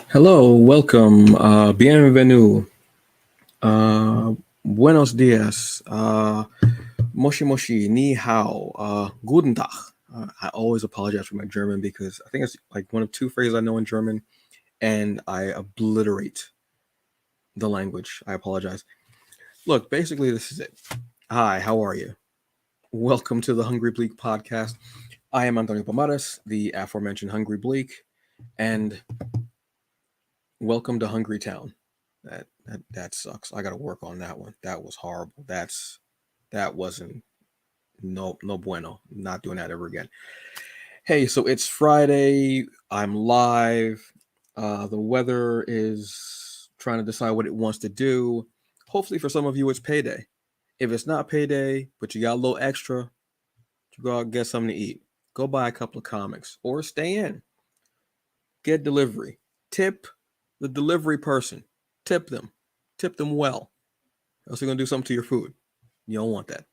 Hello, welcome, bienvenue, uh, buenos dias, moshi moshi, ni hao, guten Tag. I always apologize for my German because I think it's like one of two phrases I know in German, and I obliterate the language. I apologize. Look, basically, this is it. Hi, how are you? Welcome to the Hungry Bleek podcast. I am Antonio Pomares, the aforementioned Hungry Bleek, and welcome to Hungry Town. That sucks. I got to work on that one. That was horrible. That wasn't no bueno. Not doing that ever again. Hey, so it's Friday. I'm live. The weather is trying to decide what it wants to do. Hopefully, for some of you, it's payday. If it's not payday, but you got a little extra, you go out and get something to eat. Go buy a couple of comics or stay in. Get delivery. Tip the delivery person. Tip them. Tip them well. Else they're gonna do something to your food. You don't want that.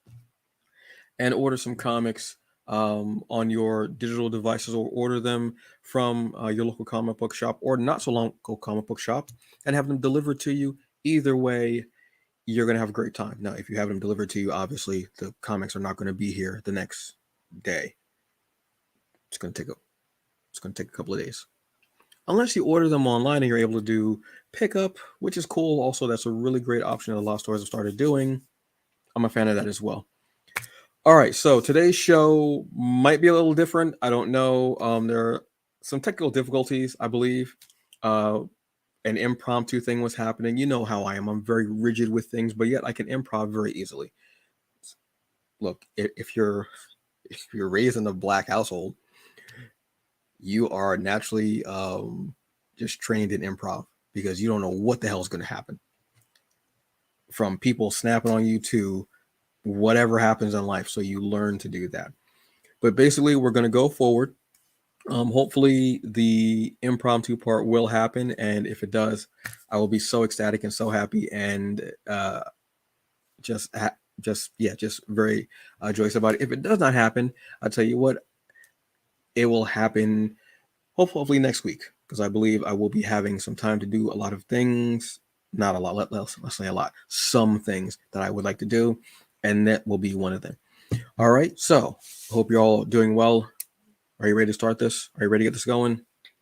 And order some comics on your digital devices, or order them from your local comic book shop or not so local comic book shop, and have them delivered to you. Either way, you're gonna have a great time. Now, if you have them delivered to you, obviously the comics are not going to be here the next day. It's gonna take a couple of days. Unless you order them online and you're able to do pickup, which is cool. Also, that's a really great option that a lot of stores have started doing. I'm a fan of that as well. All right, so today's show might be a little different. I don't know. There are some technical difficulties, I believe. An impromptu thing was happening. You know how I am. I'm very rigid with things, but yet I can improv very easily. Look, if you're raised in a black household, you are naturally just trained in improv because you don't know what the hell is going to happen. From people snapping on you to whatever happens in life. So you learn to do that. But basically, we're going to go forward. Hopefully, the impromptu part will happen. And if it does, I will be so ecstatic and so happy and just very joyous about it. If it does not happen, I'll tell you what, it will happen hopefully next week, because I believe I will be having some time to do a lot of things. Not a lot, let's say a lot. Some things that I would like to do, and that will be one of them. All right, so hope you're all doing well. Are you ready to start this? Are you ready to get this going?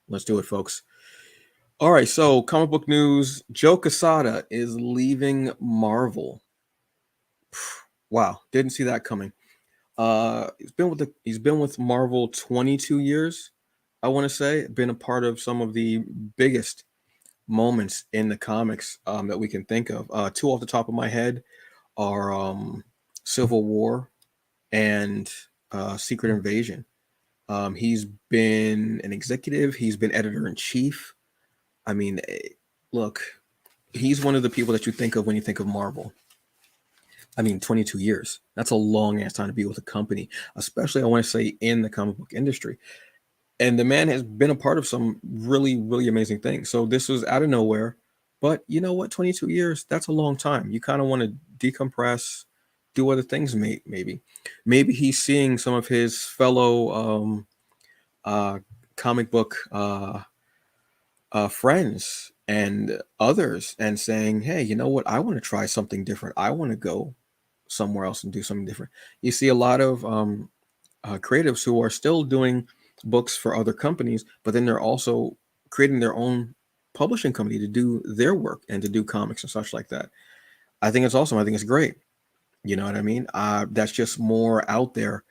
Let's do it, folks. All right, so comic book news. Joe Quesada is leaving Marvel. Wow, didn't see that coming. He's been with Marvel 22 years. I want to say been a part of some of the biggest moments in the comics that we can think of. Two off the top of my head are Civil War and Secret Invasion. He's been an executive. He's been editor in chief. I mean, look, he's one of the people that you think of when you think of Marvel. I mean, 22 years. That's a long ass time to be with a company, especially I want to say in the comic book industry. And the man has been a part of some really, really amazing things. So this was out of nowhere. But you know what? 22 years, that's a long time. You kind of want to decompress, do other things, maybe. Maybe he's seeing some of his fellow comic book friends and others and saying, hey, you know what? I want to try something different. I want to go somewhere else and do something different. You see a lot of creatives who are still doing books for other companies, but then they're also creating their own publishing company to do their work and to do comics and such like that. I think it's awesome. I think it's great. You know what I mean? That's just more out there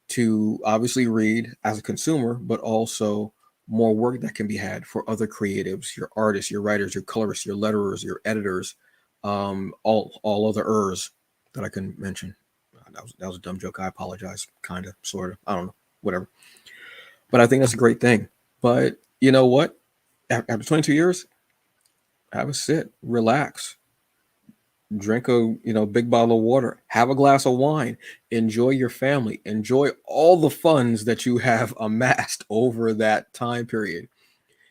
to obviously read as a consumer, but also more work that can be had for other creatives, your artists, your writers, your colorists, your letterers, your editors, all other ers that I can mention. That was a dumb joke. I apologize. Kind of, sort of. I don't know. Whatever. But I think that's a great thing. But you know what? After 22 years, have a sit, relax, drink a big bottle of water, have a glass of wine, enjoy your family, enjoy all the funds that you have amassed over that time period.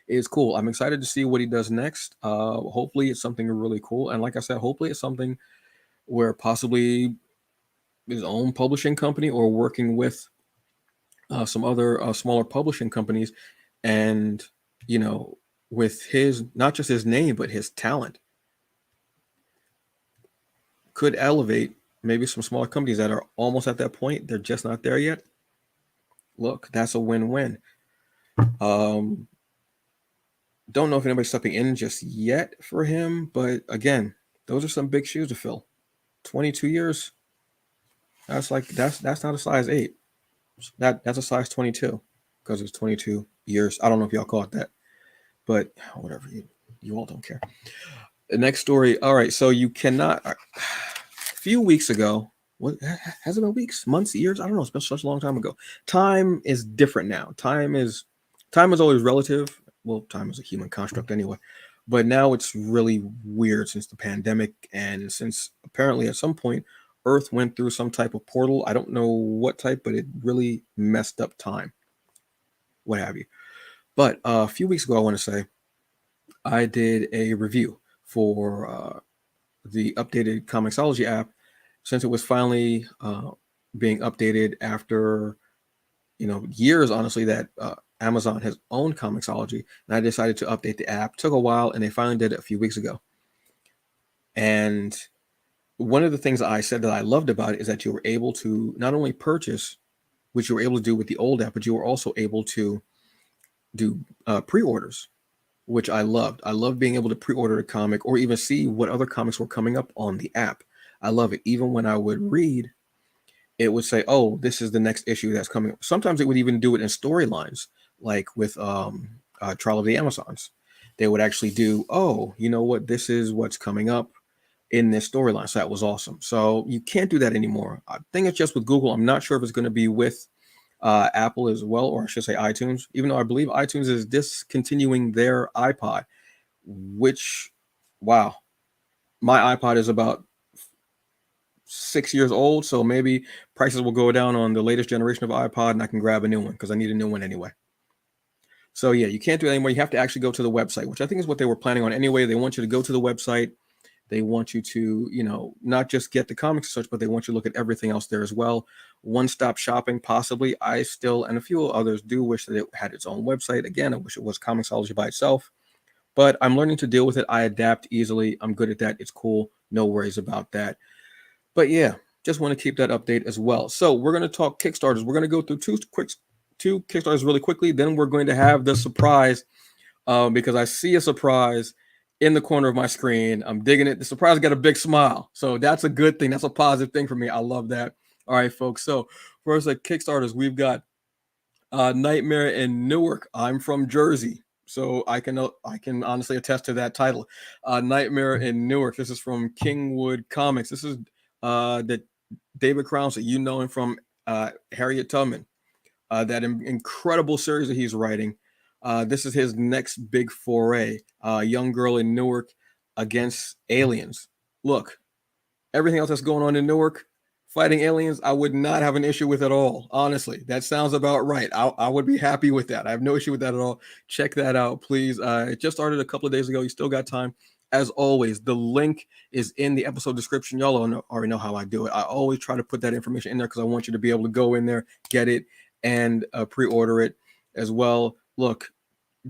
It's cool. I'm excited to see what he does next. Hopefully, it's something really cool. And like I said, hopefully, it's something where possibly his own publishing company or working with some other smaller publishing companies, and with his, not just his name but his talent, could elevate maybe some smaller companies that are almost at that point. They're just not there yet. Look, that's a win-win. Don't know if anybody's stepping in just yet for him, but again, those are some big shoes to fill. 22 years. That's not a size 8. That's a size 22 because it's 22 years. I don't know if y'all call it that, but whatever. You all don't care. The next story. All right, so you cannot. A few weeks ago, what has it been? Weeks, months, years? I don't know. It's been such a long time ago. Time is different now. Time is always relative. Well, time is a human construct anyway, but now it's really weird since the pandemic, and since apparently at some point Earth went through some type of portal. I don't know what type, but it really messed up time, what have you. But a few weeks ago, I want to say, I did a review for the updated Comixology app, since it was finally being updated after years, honestly, that Amazon has owned Comixology, and I decided to update the app. Took a while, and they finally did it a few weeks ago. And one of the things I said that I loved about it is that you were able to not only purchase, which you were able to do with the old app, but you were also able to do pre-orders, which I loved. I love being able to pre-order a comic or even see what other comics were coming up on the app. I love it. Even when I would read, it would say, oh, this is the next issue that's coming up. Sometimes it would even do it in storylines, like with Trial of the Amazons. They would actually do, oh, you know what? This is what's coming up in this storyline. So that was awesome. So you can't do that anymore. I think it's just with Google. I'm not sure if it's going to be with Apple as well, or I should say iTunes, even though I believe iTunes is discontinuing their iPod, which, wow, my iPod is about 6 years old, so maybe prices will go down on the latest generation of iPod and I can grab a new one because I need a new one anyway. So yeah, you can't do it anymore. You have to actually go to the website, which I think is what they were planning on anyway. They want you to go to the website. They want you to, not just get the comics and such, but they want you to look at everything else there as well. One-stop shopping, possibly. I still, and a few others do wish that it had its own website. Again, I wish it was Comixology by itself, but I'm learning to deal with it. I adapt easily. I'm good at that. It's cool. No worries about that. But yeah, just want to keep that update as well. So we're going to talk Kickstarters. We're going to go through two Kickstarters really quickly. Then we're going to have the surprise, because I see a surprise in the corner of my screen. I'm digging it. The surprise got a big smile. So that's a good thing. That's a positive thing for me. I love that. All right, folks. So first at Kickstarters, we've got Nightmare in Newark. I'm from Jersey, so I can honestly attest to that title. Nightmare in Newark. This is from Kingwood Comics. This is that David Crown, you know him from Harriet Tubman, that incredible series that he's writing. This is his next big foray. Young girl in Newark against aliens. Look, everything else that's going on in Newark, fighting aliens, I would not have an issue with at all. Honestly, that sounds about right. I would be happy with that. I have no issue with that at all. Check that out, please. It just started a couple of days ago. You still got time. As always, the link is in the episode description. Y'all already know how I do it. I always try to put that information in there because I want you to be able to go in there, get it, and pre-order it as well. Look,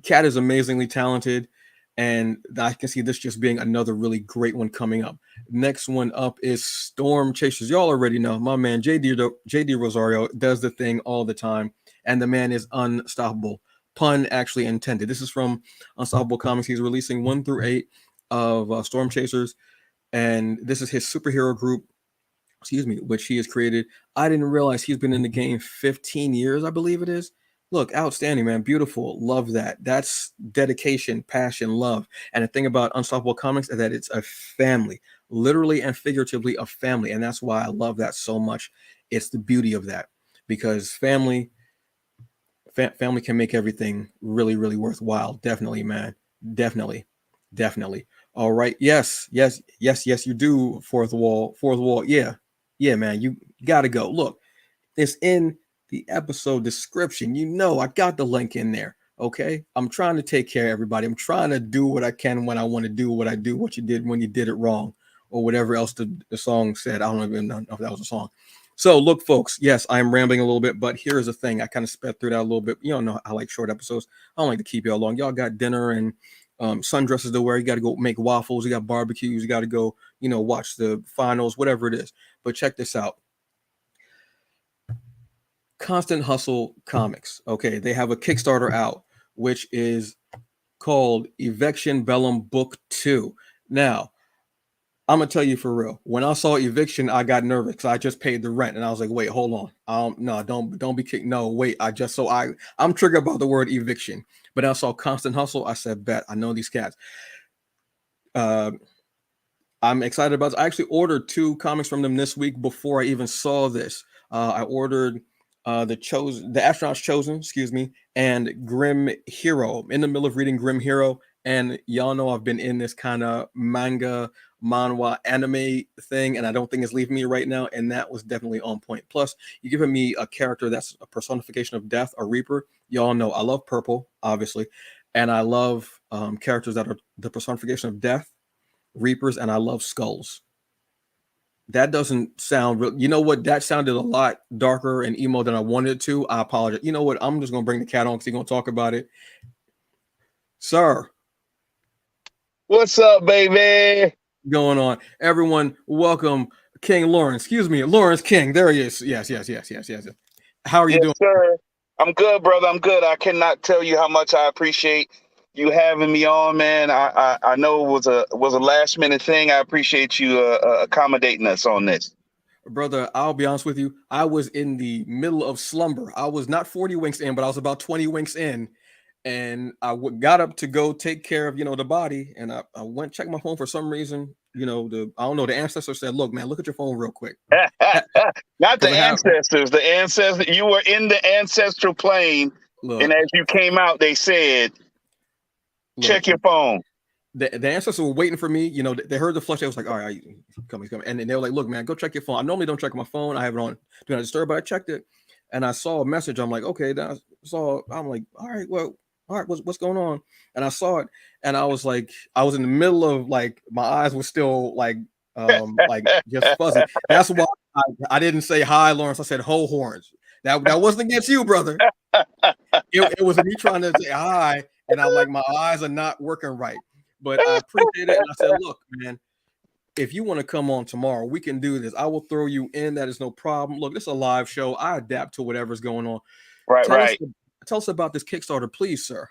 Kat is amazingly talented, and I can see this just being another really great one coming up. Next one up is Storm Chasers. Y'all already know my man JD Rosario does the thing all the time, and the man is unstoppable. Pun actually intended. This is from Unstoppable Comics. He's releasing 1 through 8 of Storm Chasers, and this is his superhero group, which he has created. I didn't realize he's been in the game 15 years, I believe it is. Look, outstanding, man. Beautiful. Love that. That's dedication, passion, love. And the thing about Unstoppable Comics is that it's a family, literally and figuratively a family. And that's why I love that so much. It's the beauty of that, because family can make everything really, really worthwhile. Definitely, man. Definitely. All right. Yes, you do. Fourth wall. Yeah, man. You got to go. Look, it's in the episode description. I got the link in there. Okay. I'm trying to take care of everybody. I'm trying to do what I can when I want to do what I do, what you did when you did it wrong, or whatever else the song said. I don't even know if that was a song. So look, folks, yes, I'm rambling a little bit, but here's the thing. I kind of sped through that a little bit. You don't know I like short episodes. I don't like to keep y'all long. Y'all got dinner and sundresses to wear. You got to go make waffles. You got barbecues. You got to go, watch the finals, whatever it is. But check this out. Constant Hustle Comics. Okay, they have a Kickstarter out, which is called Eviction Bellum Book 2. Now, I'm gonna tell you for real. When I saw Eviction, I got nervous because I just paid the rent, and I was like, "Wait, hold on. No, don't be kicked. No, wait. I'm triggered about the word eviction." But I saw Constant Hustle. I said, "Bet I know these cats." I'm excited about this. I actually ordered 2 comics from them this week before I even saw this. I ordered the Astronaut's Chosen, excuse me, and Grim Hero. I'm in the middle of reading Grim Hero, and y'all know I've been in this kind of manhwa anime thing, and I don't think it's leaving me right now, and that was definitely on point. Plus, you're giving me a character that's a personification of death, a Reaper. Y'all know I love purple, obviously, and I love characters that are the personification of death, Reapers, and I love skulls. That doesn't sound real. You know what? That sounded a lot darker and emo than I wanted it to. I apologize. You know what? I'm just gonna bring the cat on because he's gonna talk about it. Sir. What's up, baby? Going on. Everyone, welcome King Lawrence. Excuse me, Lawrence King. There he is. Yes. How are you Yes, doing? sir. I'm good, brother. I'm good. I cannot tell you how much I appreciate you having me on, man. I know it was a last minute thing. I appreciate you accommodating us on this. Brother, I'll be honest with you. I was in the middle of slumber. I was not 40 winks in, but I was about 20 winks in. And I got up to go take care of, the body. And I went check my phone for some reason. I don't know. The ancestor said, "Look, man, look at your phone real quick." Not the Because I have ancestors. The ancestors. You were in the ancestral plane, and look, as you came out, they said, "Check your phone." the ancestors were waiting for me. They heard the flush. They was like, "All right, he's coming." And they were like, "Look, man, go check your phone." I normally don't check my phone. I have it on Do Not Disturb, but I checked it, and I saw a message. I'm like, okay. Then I'm like, all right, well, all right, what's going on? And I saw it, and I was like, I was in the middle of like my eyes were still like just fuzzy. That's why I didn't say hi, Lawrence. I said ho horns. That wasn't against you, brother. It was me trying to say hi, and I'm like, my eyes are not working right. But I appreciate it, and I said, look, man, if you want to come on tomorrow, we can do this. I will throw you in. That is no problem. Look, this is a live show. I adapt to whatever's going on. Right. Tell us about this Kickstarter, please, sir.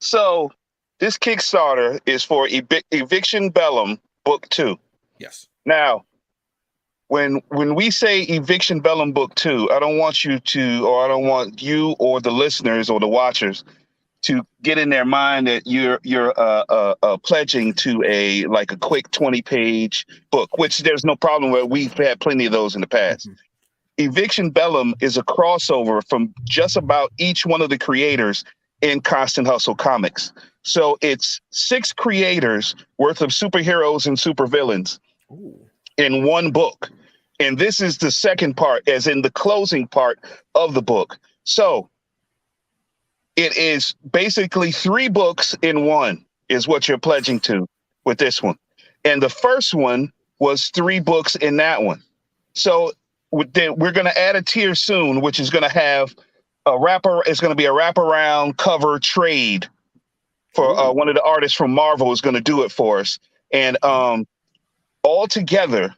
So this Kickstarter is for Eviction Bellum Book 2. Yes. Now, when we say Eviction Bellum Book 2, I don't want you or the listeners or the watchers to get in their mind that you're pledging to a quick 20-page book, which there's no problem with. We've had plenty of those in the past. Eviction Bellum is a crossover from just about each one of the creators in Constant Hustle Comics. So it's 6 creators worth of superheroes and supervillains in one book. And this is the second part, as in the closing part of the book. So it is basically 3 books in one is what you're pledging to with this one. And the first one was 3 books in that one. So we're going to add a tier soon, which is going to have it's going to be a wraparound cover trade for one of the artists from Marvel is going to do it for us. And altogether,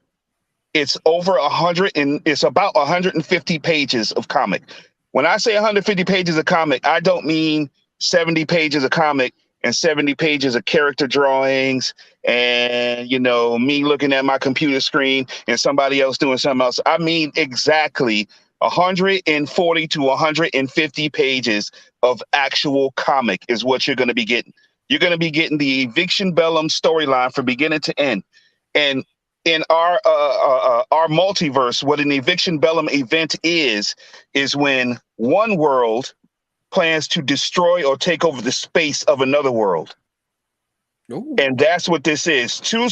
it's over 100 and it's about 150 pages of comic. When I say 150 pages of comic, I don't mean 70 pages of comic and 70 pages of character drawings and, me looking at my computer screen and somebody else doing something else. I mean exactly 140 to 150 pages of actual comic is what you're going to be getting. You're going to be getting the Eviction Bellum storyline from beginning to end. And in our multiverse, what an Eviction Bellum event is when one world plans to destroy or take over the space of another world. Ooh. And that's what this is. One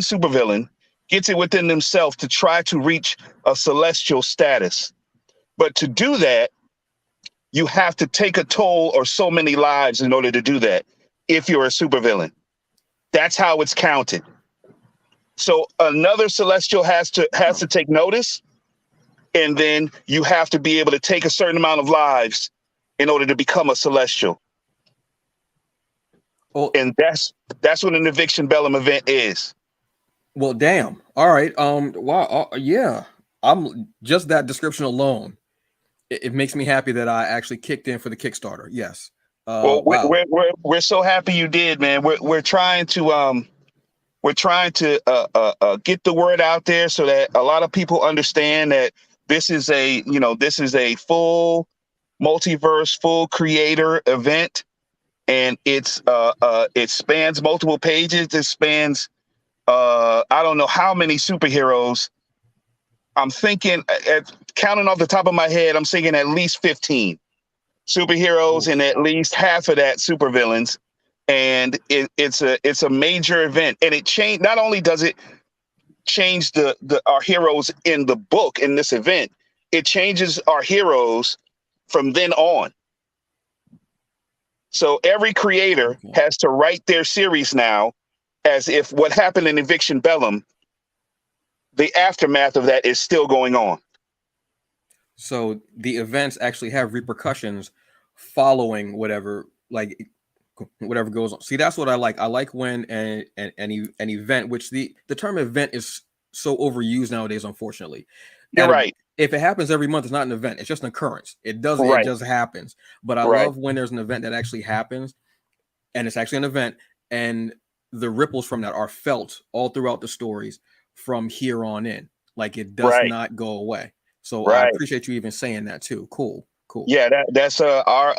supervillain gets it within themselves to try to reach a celestial status. But to do that, you have to take a toll or so many lives in order to do that if you're a supervillain. That's how it's counted. So another celestial has to take notice, and then you have to be able to take a certain amount of lives in order to become a celestial. Oh, And that's what an eviction bellum event is. well, damn. All right. Wow. Yeah. I'm just that description alone. It makes me happy that I actually kicked in for the Kickstarter. Yes. Well, Wow. we're so happy you did, man. We're trying to get the word out there so that a lot of people understand that this is a full multiverse, full creator event, and it spans multiple pages. It spans I don't know how many superheroes. I'm thinking, counting off the top of my head, I'm thinking at least 15 superheroes Oof. and at least half of that supervillains. And it's a major event, and it changed. Not only does it change our heroes in the book in this event, it changes our heroes from then on. So every creator Okay. has to write their series now as if what happened in Eviction Bellum, the aftermath of that is still going on. So the events actually have repercussions following whatever goes on. See, that's what I like. I like when an event, which the term event is so overused nowadays, unfortunately. You're right. If it happens every month, it's not an event. It's just an occurrence. It Right. just happens. But I Right. love when there's an event that actually happens, and it's actually an event, and the ripples from that are felt all throughout the stories from here on in. Like it does Right. not go away. So I Right. appreciate you even saying that too. Cool. Yeah, that's our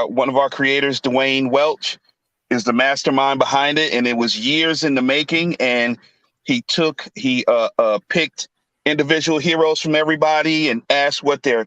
one of our creators, Dwayne Welch, is the mastermind behind it, and it was years in the making. And he picked individual heroes from everybody and asked what their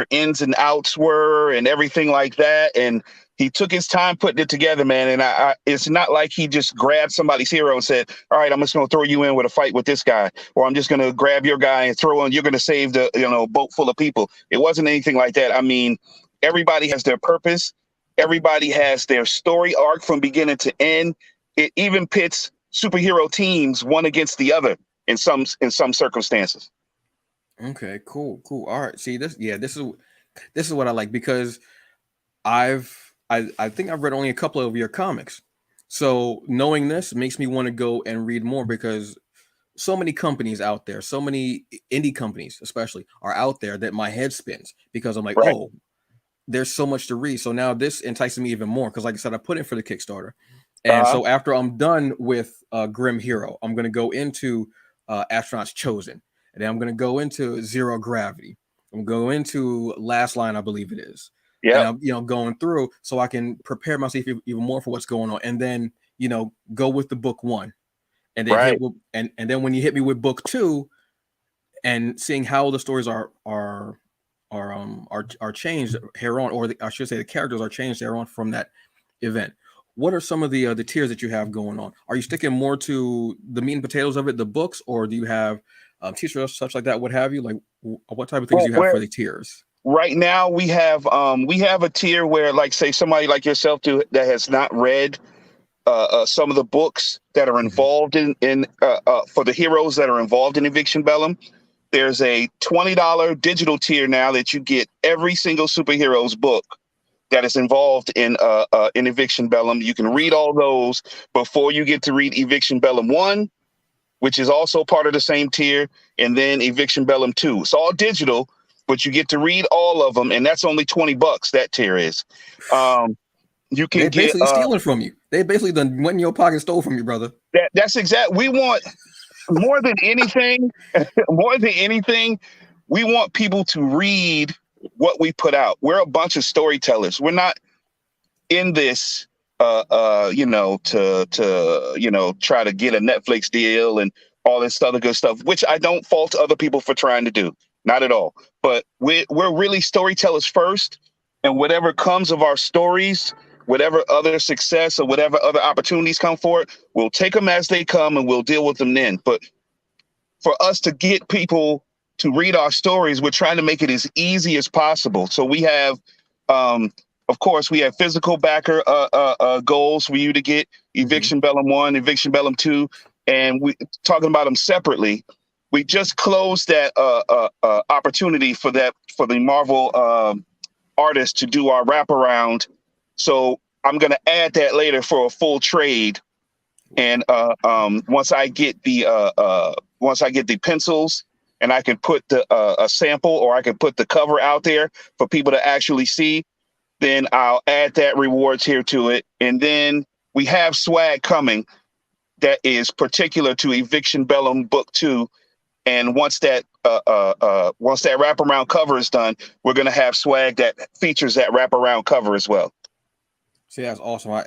ins and outs were and everything like that. And he took his time putting it together, man. And it's not like he just grabbed somebody's hero and said, "All right, I'm just going to throw you in with a fight with this guy," or "I'm just going to grab your guy and throw in. You're going to save the boat full of people." It wasn't anything like that. I mean, everybody has their purpose. Everybody has their story arc from beginning to end. It even pits superhero teams one against the other in some circumstances. Okay, cool. All right. See this, yeah, this is what I like because I think I've read only a couple of your comics. So knowing this makes me want to go and read more because so many companies out there, so many indie companies especially are out there that my head spins because I'm like, Right. oh, there's so much to read. So now this entices me even more because like I said, I put in for the Kickstarter. And Uh-huh. so after I'm done with Grim Hero, I'm going to go into Astronauts Chosen. And then I'm going to go into Zero Gravity. I'm going to go into Last Line, I believe it is. And Yep. I'm going through so I can prepare myself even more for what's going on. And then, go with the book one. And then Right. and then when you hit me with book two and seeing how the stories are changed here on, or I should say the characters are changed here on from that event. What are some of the tiers that you have going on? Are you sticking more to the meat and potatoes of it, the books, or do you have t-shirts, such like that? What have you? Like, what type of things Well, do you have for the tiers? right now we have a tier where, like, say somebody like yourself that has not read some of the books that are Mhm. involved in for the heroes that are involved in Eviction Bellum. There's a $20 digital tier now that you get every single superhero's book that is involved in Eviction Bellum. You can read all those before you get to read Eviction Bellum 1, which is also part of the same tier, and then Eviction Bellum 2. It's all digital, but you get to read all of them, and that's only $20. That tier is. You can They get basically stealing from you. They basically done went in your pocket, stole from you, brother. that's exact. We want more than anything, more than anything, we want people to read what we put out. We're a bunch of storytellers. We're not in this to try to get a Netflix deal and all this other good stuff, which I don't fault other people for trying to do. Not at all. But we're really storytellers first, and whatever comes of our stories, whatever other success or whatever other opportunities come for it, we'll take them as they come and we'll deal with them then. But for us to get people to read our stories, we're trying to make it as easy as possible. So we have, of course, we have physical backer goals for you to get Mhm. Eviction Bellum 1, Eviction Bellum 2. and we talking about them separately. We just closed that opportunity for the Marvel artist to do our wraparound. So I'm going to add that later for a full trade. And once I get the pencils, and I can put a sample, or I can put the cover out there for people to actually see, then I'll add that rewards here to it. And then we have swag coming that is particular to Eviction Bellum Book 2. And once that wraparound cover is done, we're going to have swag that features that wraparound cover as well. See, that's awesome.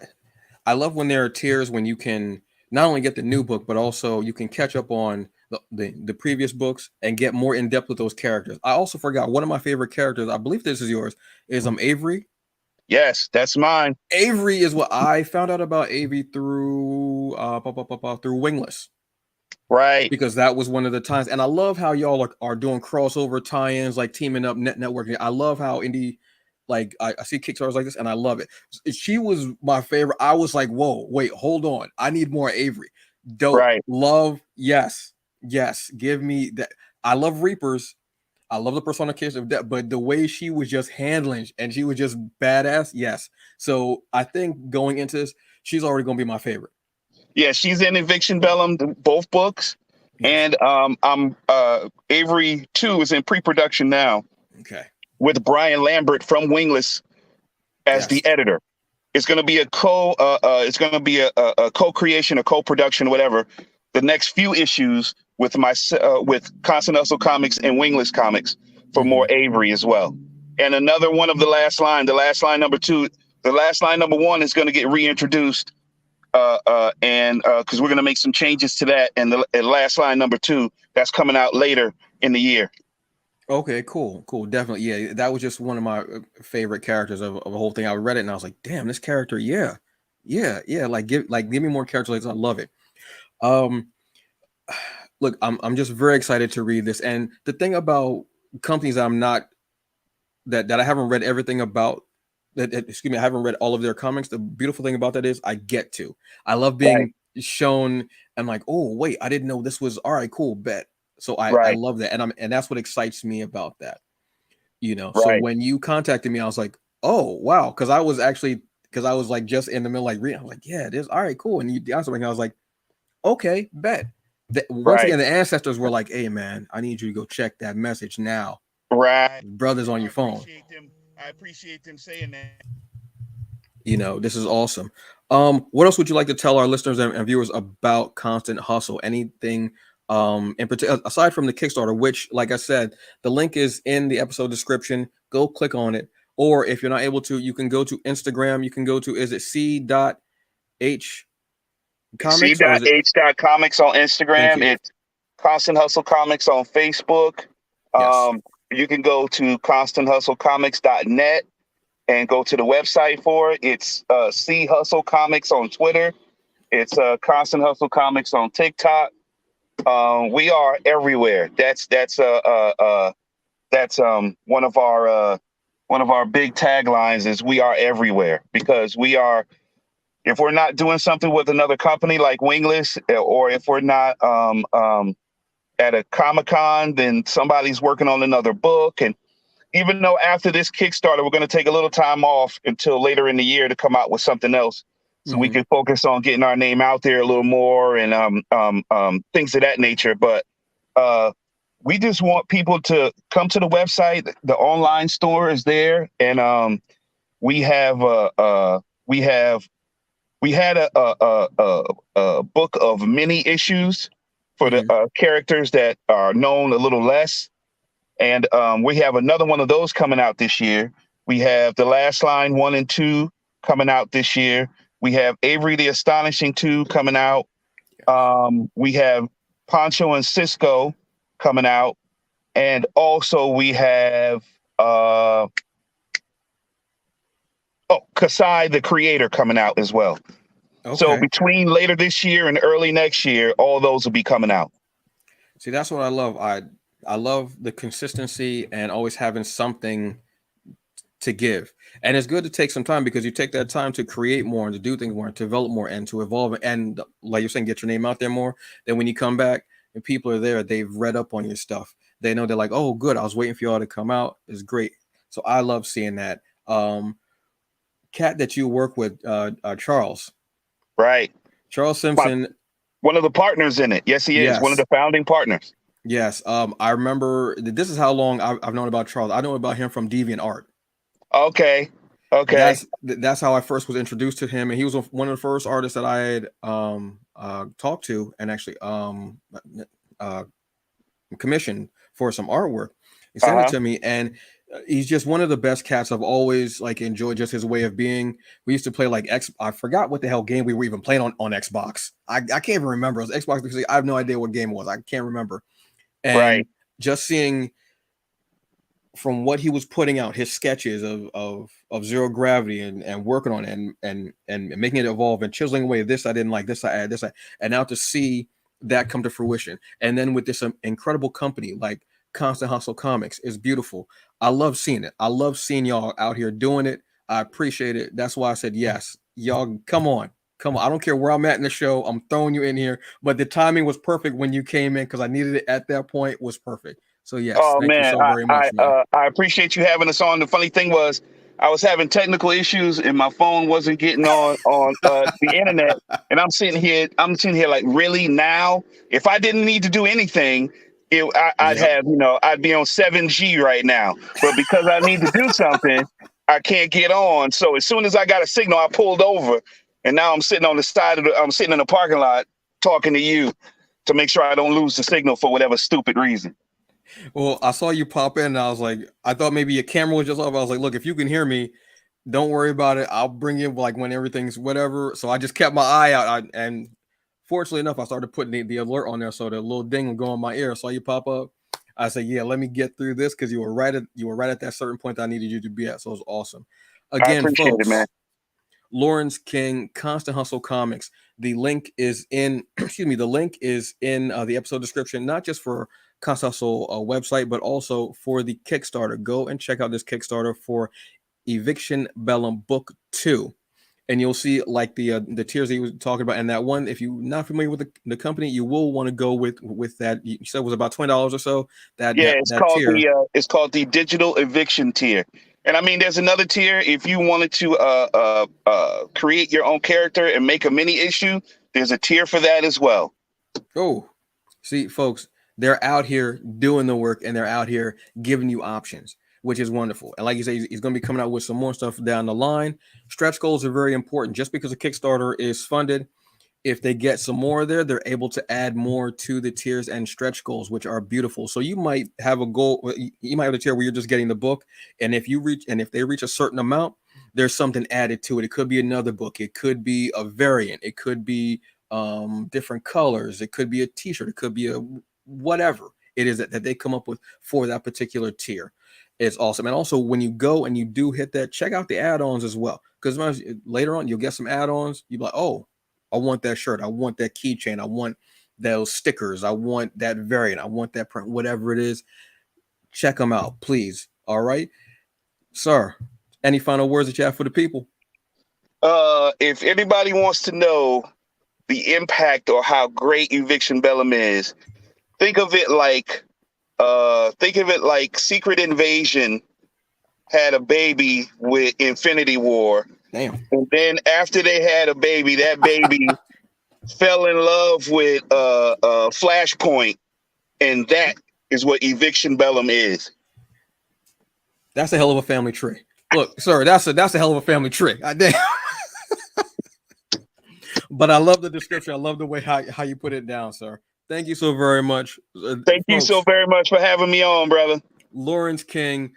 I love when there are tiers when you can not only get the new book, but also you can catch up on the previous books and get more in depth with those characters. I also forgot one of my favorite characters. I believe this is yours. Is Avery. Yes, that's mine. Avery is what I found out about Avery through through Wingless. Right. Because that was one of the times. And I love how y'all are doing crossover tie-ins, like teaming up, networking. I love how indie, like I see Kickstarters like this, and I love it. She was my favorite. I was like, whoa, wait, hold on. I need more Avery. Dope. Right. Love. Yes. Give me that. I love Reapers. I love the personification of that, but the way she was just handling, and she was just badass. Yes. So I think going into this, she's already going to be my favorite. Yeah, she's in Eviction Bellum, both books. Yes. And Avery 2 is in pre-production now. Okay. With Brian Lambert from Wingless as the editor. It's going to be a co-creation, a co-production, whatever. The next few issues with with Constant Hustle Comics and Wingless Comics for more Avery as well. And another one of the last line number 2, the last line number 1 is going to get reintroduced. Because we're going to make some changes to that, and the last line number 2 that's coming out later in the year. Okay, cool, definitely, yeah. That was just one of my favorite characters of the whole thing. I read it and I was like, damn, this character, yeah. Like give me more characters. I love it. Look, I'm just very excited to read this. And the thing about companies I'm not that I haven't read everything about. I haven't read all of their comics. The beautiful thing about that is I get to. I love being shown and like, oh wait, I didn't know this was all right, cool, bet. So I love that, and that's what excites me about that. So when you contacted me, I was like, oh wow, because I was like just in the middle like reading. I was like, yeah, it is all right, cool. And you answered me, and I was like, okay, bet. Once again, the ancestors were like, hey man, I need you to go check that message now. Right, brothers on your phone. I appreciate them saying that. This is awesome. What else would you like to tell our listeners and viewers about Constant Hustle? Anything in particular, aside from the Kickstarter, which, like I said, the link is in the episode description. Go click on it. Or if you're not able to, you can go to Instagram. You can go to, is it C.H Comics? C.H.Comics on Instagram. It's Constant Hustle Comics on Facebook. Yes. You can go to constanthustlecomics.net and go to the website for it. It's C Hustle Comics on Twitter. It's Constant Hustle Comics on TikTok. We are everywhere. That's one of our big taglines is we are everywhere, because we are. If we're not doing something with another company like Wingless, or if we're not at a Comic-Con, then somebody's working on another book. And even though after this Kickstarter, we're going to take a little time off until later in the year to come out with something else, so we can focus on getting our name out there a little more and things of that nature. But we just want people to come to the website. The online store is there, and we had a book of mini issues for the characters that are known a little less. And we have another one of those coming out this year. We have The Last Line 1 and 2 coming out this year. We have Avery the Astonishing 2 coming out. We have Poncho and Cisco coming out. And also we have Kasai the Creator coming out as well. Okay. So between later this year and early next year, all those will be coming out. See, that's what I love. I love the consistency and always having something to give. And it's good to take some time, because you take that time to create more and to do things more and to develop more and to evolve, and like you're saying, get your name out there more. Then when you come back and people are there, they've read up on your stuff. They know, they're like, oh, good, I was waiting for y'all to come out. It's great. So I love seeing that. Cat that you work with, Charles. Right. Charles Simpson. One of the partners in it. Yes, he is. One of the founding partners. Yes. I remember, this is how long I've known about Charles. I know about him from DeviantArt. Okay. That's how I first was introduced to him, and he was one of the first artists that I had talked to and actually commissioned for some artwork. He sent it to me, and he's just one of the best cats. I've always like enjoyed just his way of being. We used to play like I forgot what the hell game we were even playing on Xbox. I can't even remember. It was Xbox, because I have no idea what game it was. I can't remember. And just seeing from what he was putting out, his sketches of zero gravity and working on it and making it evolve and chiseling away, this I didn't like, this I add, this and now to see that come to fruition, and then with this incredible company like Constant Hustle Comics is beautiful. I love seeing it. I love seeing y'all out here doing it. I appreciate it. That's why I said yes. Y'all, come on. I don't care where I'm at in the show. I'm throwing you in here. But the timing was perfect when you came in, because I needed it at that point. Was perfect. So yes, thank you so very much, man. I appreciate you having us on. The funny thing was, I was having technical issues and my phone wasn't getting on the internet. And I'm sitting here like, really now? If I didn't need to do anything, I'd have, I'd be on 7G right now. But because I need to do something, I can't get on. So as soon as I got a signal, I pulled over, and now I'm sitting on the side I'm sitting in the parking lot talking to you to make sure I don't lose the signal for whatever stupid reason. Well, I saw you pop in, and I was like, I thought maybe your camera was just off. I was like, look, if you can hear me, don't worry about it. I'll bring you like when everything's whatever. So I just kept my eye out, and fortunately enough, I started putting the alert on there, so the little ding would go on my ear. I saw you pop up. I said, yeah, let me get through this, because you were right at that certain point that I needed you to be at. So it was awesome. Again, I appreciate it, man. Lawrence King, Constant Hustle Comics. The link is in the episode description, not just for Constant Hustle website, but also for the Kickstarter. Go and check out this Kickstarter for Eviction Bellum Book 2. And you'll see like the tiers that he was talking about. And that one, if you're not familiar with the company, you will want to go with that. You said it was about $20 or so. It's called the digital eviction tier. And I mean, there's another tier if you wanted to create your own character and make a mini issue. There's a tier for that as well. Oh, see, folks, they're out here doing the work, and they're out here giving you options, which is wonderful. And like you say, he's going to be coming out with some more stuff down the line. Stretch goals are very important. Just because a Kickstarter is funded, if they get some more there, they're able to add more to the tiers and stretch goals, which are beautiful. So you might have a goal. You might have a tier where you're just getting the book, and if they reach a certain amount, there's something added to it. It could be another book. It could be a variant. It could be different colors. It could be a T-shirt. It could be a whatever it is that they come up with for that particular tier. It's awesome. And also, when you go and you do hit that, check out the add-ons as well, because later on you'll get some add-ons. You'll be like, oh, I want that shirt. I want that keychain. I want those stickers. I want that variant. I want that print, whatever it is. Check them out, please. All right, sir. Any final words that you have for the people? If anybody wants to know the impact or how great Eviction Bellum is, think of it like Secret Invasion had a baby with Infinity War. Damn. And then after they had a baby, that baby fell in love with Flashpoint, and that is what Eviction Bellum is. That's a hell of a family tree. Look, sir, that's a hell of a family tree. Damn. But I love the description. I love the way how you put it down, sir. Thank you so very much. Thank you so very much for having me on, brother. Lawrence King,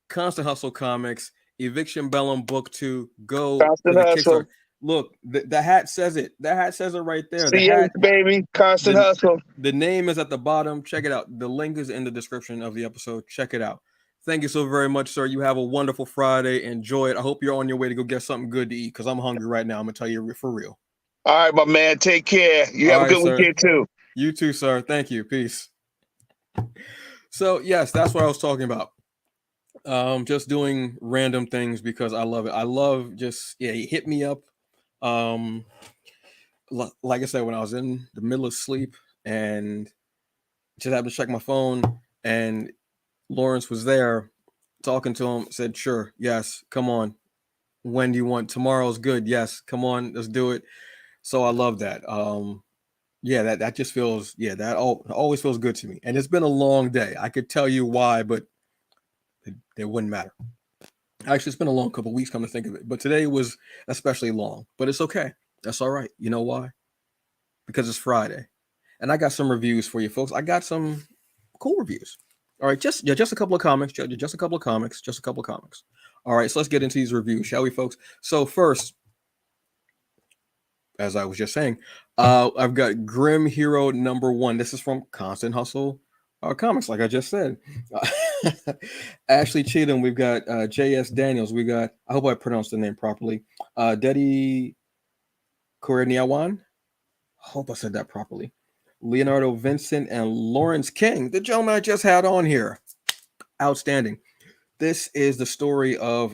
Constant Hustle Comics, Eviction Bellum Book 2. Go Constant to the Hustle. Kickstarter. Look, the hat says it. The hat says it right there. See it, baby. Constant Hustle. The name is at the bottom. Check it out. The link is in the description of the episode. Check it out. Thank you so very much, sir. You have a wonderful Friday. Enjoy it. I hope you're on your way to go get something good to eat, because I'm hungry right now. I'm going to tell you for real. All right, my man. Take care. You have a good weekend, too. You too, sir. Thank you. Peace. So, yes, that's what I was talking about. Just doing random things because I love it. I love just hit me up. Um, like I said, when I was in the middle of sleep and just happened to check my phone, and Lawrence was there talking to him. Said, "Sure, yes, come on. When do you want? Tomorrow's good. Yes, come on, let's do it." So I love that. Yeah, that just feels that always feels good to me. And it's been a long day. I could tell you why, but it wouldn't matter. Actually, it's been a long couple of weeks, come to think of it. But today was especially long. But it's okay. That's all right. You know why? Because it's Friday, and I got some reviews for you folks. I got some cool reviews. All right, just a couple of comics, just a couple of comics, just a couple of comics. All right, so let's get into these reviews, shall we, folks? So first, as I was just saying, I've got Grim Hero #1. This is from Constant Hustle Comics, like I just said. Ashley Cheatham. We've got J.S. Daniels. We got, I hope I pronounced the name properly, Dedi Koreniawan. Hope I said that properly. Leonardo Vincent and Lawrence King, the gentleman I just had on here. Outstanding. This is the story of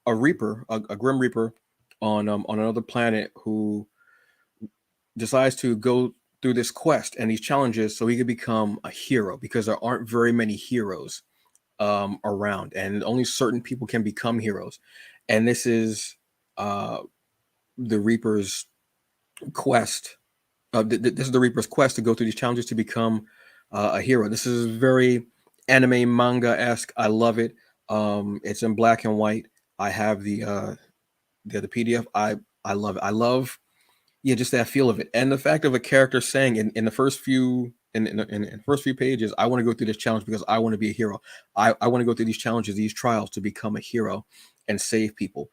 a Reaper, a Grim Reaper, on another planet who decides to go through this quest and these challenges so he could become a hero, because there aren't very many heroes around, and only certain people can become heroes. And this is the Reaper's quest. This is the Reaper's quest to go through these challenges to become a hero. This is very anime manga-esque. I love it. It's in black and white. I have the PDF. I love it. I love just that feel of it, and the fact of a character saying in the first few in the first few pages, I want to go through this challenge because I want to be a hero. I want to go through these challenges, these trials, to become a hero and save people.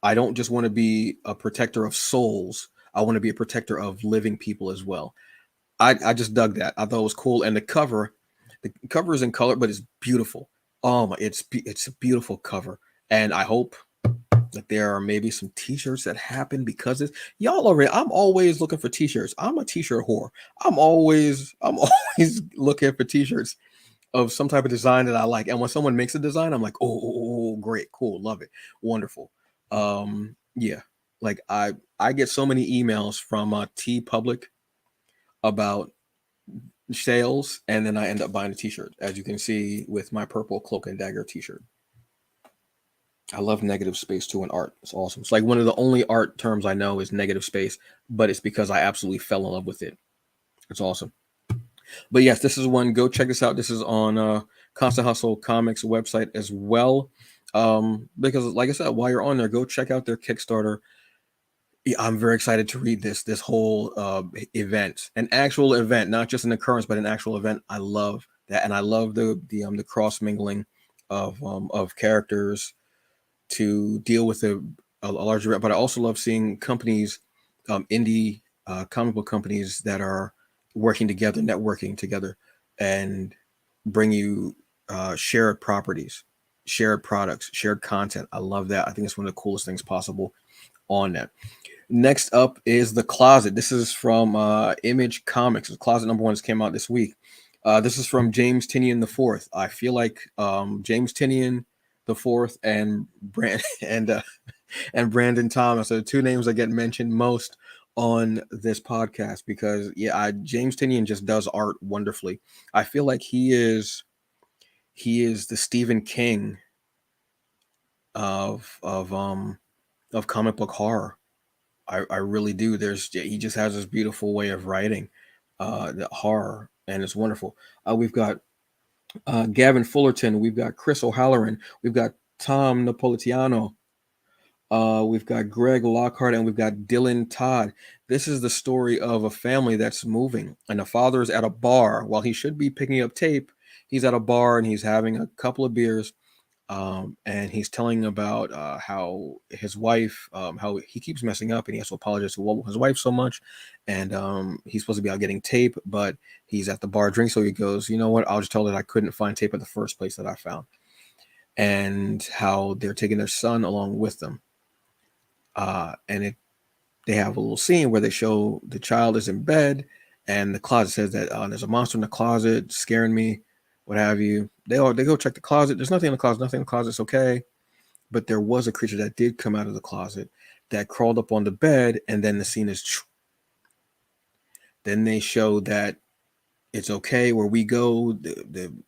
I don't just want to be a protector of souls. I want to be a protector of living people as well. I just dug that. I thought it was cool, and the cover is in color, but it's beautiful. Oh my, it's a beautiful cover, and I hope that there are maybe some t-shirts that happen because it's y'all already. I'm always looking for t-shirts. I'm a t-shirt whore. I'm always looking for t-shirts of some type of design that I like. And when someone makes a design, I'm like, oh, great, cool, love it, wonderful. Yeah, like I get so many emails from T Public about sales, and then I end up buying a t-shirt, as you can see with my purple Cloak and Dagger t-shirt. I love negative space too in art. It's awesome. It's like one of the only art terms I know is negative space, but it's because I absolutely fell in love with it. It's awesome. But yes, this is one. Go check this out. This is on Constant Hustle Comics website as well. Because like I said, while you're on there, go check out their Kickstarter. I'm very excited to read this whole event, an actual event, not just an occurrence, but an actual event. I love that, and I love the cross mingling of characters to deal with a larger. But I also love seeing companies, indie comic book companies that are working together, networking together, and bring you shared properties, shared products, shared content. I love that. I think it's one of the coolest things possible on that. Next up is The Closet. This is from Image Comics. The Closet #1 just came out this week. This is from James Tynion IV. I feel like James Tynion IV and and Brandon Thomas are the two names that get mentioned most on this podcast, because James Tynion just does art wonderfully. I feel like he is the Stephen King of comic book horror. I really do. He just has this beautiful way of writing the horror, and it's wonderful. We've got Gavin Fullerton, we've got Chris O'Halloran, we've got Tom Napolitano, we've got Greg Lockhart, and we've got Dylan Todd. This is the story of a family that's moving, and the father is at a bar while he should be picking up tape. He's at a bar and he's having a couple of beers. And he's telling about how his wife, how he keeps messing up, and he has to apologize to his wife so much. And he's supposed to be out getting tape, but he's at the bar drinking. So he goes, you know what? I'll just tell her that I couldn't find tape at the first place that I found. And how they're taking their son along with them. They have a little scene where they show the child is in bed, and the closet says that there's a monster in the closet scaring me, what have you. They go check the closet. There's nothing in the closet. Nothing in the closet. It's okay. But there was a creature that did come out of the closet that crawled up on the bed, and then the scene is. Then they show that it's okay where we go.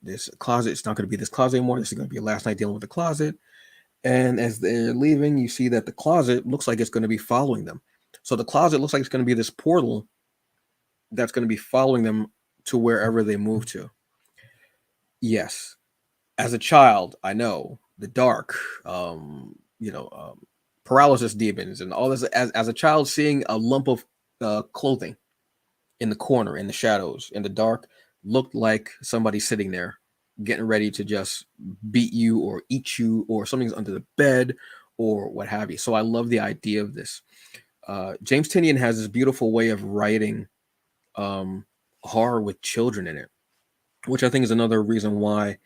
This closet, it's not going to be this closet anymore. This is going to be a last night dealing with the closet. And as they're leaving, you see that the closet looks like it's going to be following them. So the closet looks like it's going to be this portal that's going to be following them to wherever they move to. Yes, as a child, I know the dark, paralysis demons and all this. As a child, seeing a lump of clothing in the corner, in the shadows, in the dark, looked like somebody sitting there getting ready to just beat you or eat you, or something's under the bed or what have you. So I love the idea of this. James Tynion has this beautiful way of writing horror with children in it, which I think is another reason why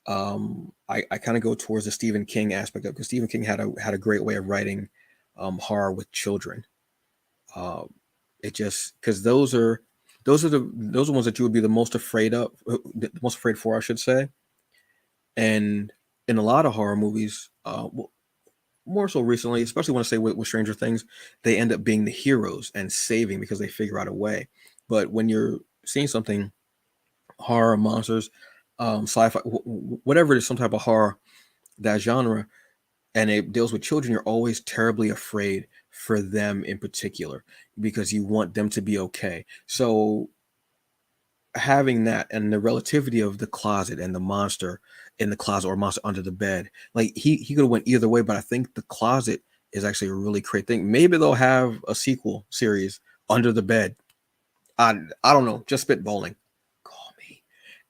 I kind of go towards the Stephen King aspect of it, because Stephen King had a great way of writing horror with children. It just because those are the ones that you would be the most afraid of, the most afraid for, I should say. And in a lot of horror movies, more so recently, especially when I say with Stranger Things, they end up being the heroes and saving because they figure out a way. But when you're seeing something horror, monsters, sci-fi, whatever it is, some type of horror, that genre, and it deals with children, you're always terribly afraid for them in particular because you want them to be okay. So having that and the relativity of the closet and the monster in the closet or monster under the bed, like he could have went either way, but I think the closet is actually a really great thing. Maybe they'll have a sequel series, Under the Bed. I don't know, just spitballing. Call me.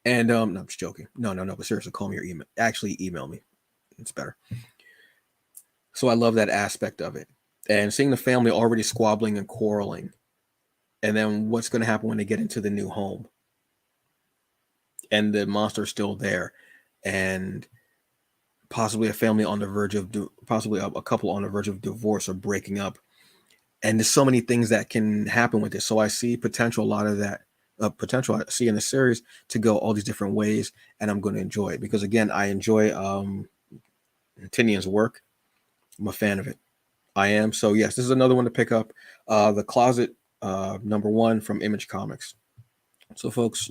And no, I'm just joking. No, but seriously, call me or email. Actually, email me. It's better. So I love that aspect of it. And seeing the family already squabbling and quarreling. And then what's going to happen when they get into the new home? And the monster's still there. And possibly a family on the verge of, possibly a couple on the verge of divorce or breaking up. And there's so many things that can happen with this. So I see potential, a lot of that potential I see in the series to go all these different ways. And I'm going to enjoy it because, again, I enjoy Tynion's work. I'm a fan of it. I am. So yes, this is another one to pick up. The Closet, #1 from Image Comics. So folks,